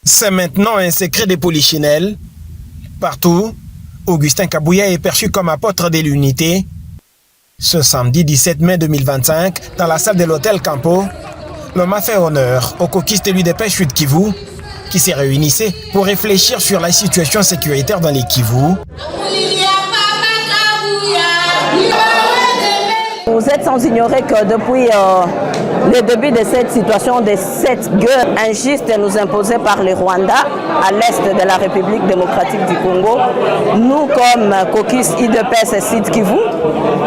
C'est maintenant un secret des polichinelles. Partout, Augustin Kabouya est perçu comme apôtre de l'unité. Ce samedi 17 mai 2025, dans la salle de l'hôtel Campo, l'homme a fait honneur aux coquistes de l'UDPS Sud Kivu qui se réunissaient pour réfléchir sur la situation sécuritaire dans les Kivu. Vous êtes sans ignorer que depuis le début de cette situation, de cette guerre injuste nous imposée par le Rwanda à l'est de la République démocratique du Congo, nous comme caucus UDPS Sud Kivu,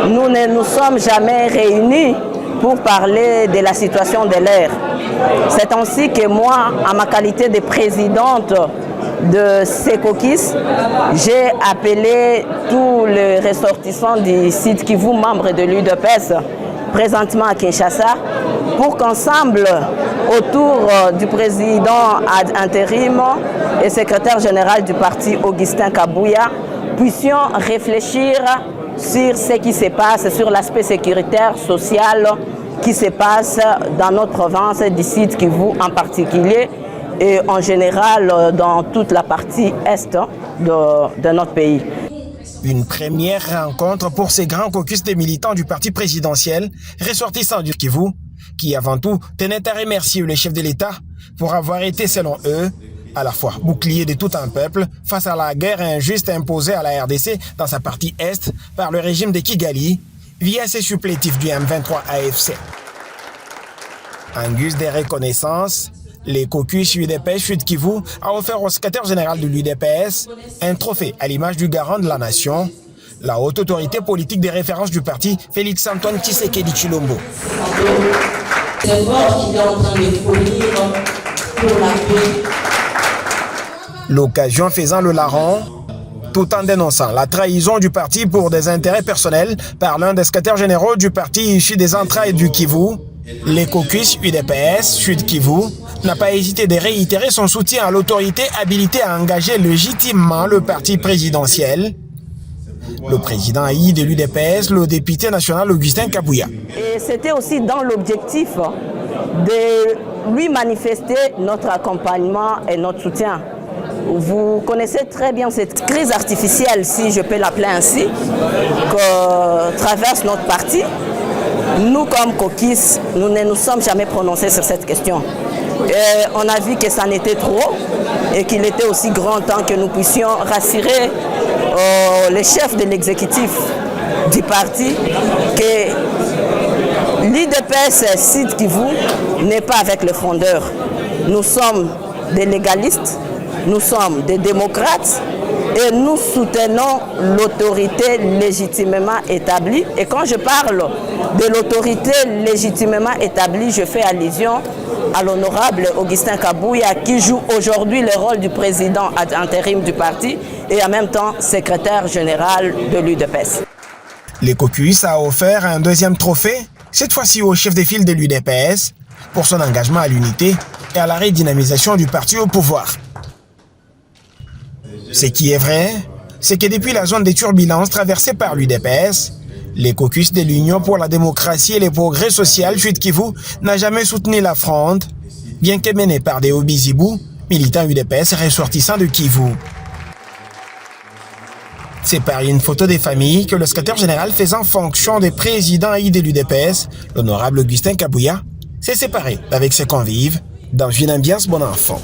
nous ne nous sommes jamais réunis pour parler de la situation de l'air. C'est ainsi que moi, en ma qualité de présidente de ces caucus, j'ai appelé tous les ressortissants du Sud Kivu, membres de l'UDPS, présentement à Kinshasa, pour qu'ensemble, autour du président ad intérim et secrétaire général du parti Augustin Kabouya, puissions réfléchir sur ce qui se passe, sur l'aspect sécuritaire, social qui se passe dans notre province du Sud Kivu en particulier, et en général dans toute la partie est de notre pays. Une première rencontre pour ces grands caucus des militants du parti présidentiel ressortissants du Kivu, qui avant tout tenaient à remercier le chef de l'État pour avoir été, selon eux, à la fois bouclier de tout un peuple face à la guerre injuste imposée à la RDC dans sa partie est par le régime de Kigali via ses supplétifs du M23 AFC. En guise de reconnaissance, les caucus UDPS Sud Kivu a offert au secrétaire général de l'UDPS un trophée à l'image du garant de la nation, la haute autorité politique de référence du parti, Félix Antoine Tshisekedi Tshilombo. C'est fort qu'il est en train de fournir pour la paix. L'occasion faisant le larron, tout en dénonçant la trahison du parti pour des intérêts personnels par l'un des secrétaires généraux du parti issu des entrailles du Kivu, les caucus UDPS Sud Kivu n'a pas hésité de réitérer son soutien à l'autorité habilitée à engager légitimement le parti présidentiel. Le président haï de l'UDPS, le député national Augustin Kabouya. Et c'était aussi dans l'objectif de lui manifester notre accompagnement et notre soutien. Vous connaissez très bien cette crise artificielle, si je peux l'appeler ainsi, que traverse notre parti. Nous, comme caucus, nous ne nous sommes jamais prononcés sur cette question. Et on a vu que ça en était trop et qu'il était aussi grand temps que nous puissions rassurer les chefs de l'exécutif du parti que l'UDPS Sud Kivu n'est pas avec les frondeurs. Nous sommes des légalistes, nous sommes des démocrates et nous soutenons l'autorité légitimement établie. Et quand je parle de l'autorité légitimement établie, je fais allusion à l'honorable Augustin Kabouya qui joue aujourd'hui le rôle du président ad intérim du parti et en même temps secrétaire général de l'UDPS. Les caucus a offert un deuxième trophée, cette fois-ci au chef de file de l'UDPS, pour son engagement à l'unité et à la redynamisation du parti au pouvoir. Ce qui est vrai, c'est que depuis la zone de turbulence traversée par l'UDPS, les caucus de l'Union pour la démocratie et le progrès social Sud Kivu n'a jamais soutenu la fronde, bien que mené par des Obizibou, militants UDPS ressortissants de Kivu. C'est par une photo des familles que le secrétaire général faisant fonction de président haï de l'UDPS, l'honorable Augustin Kabouya, s'est séparé avec ses convives dans une ambiance bon enfant.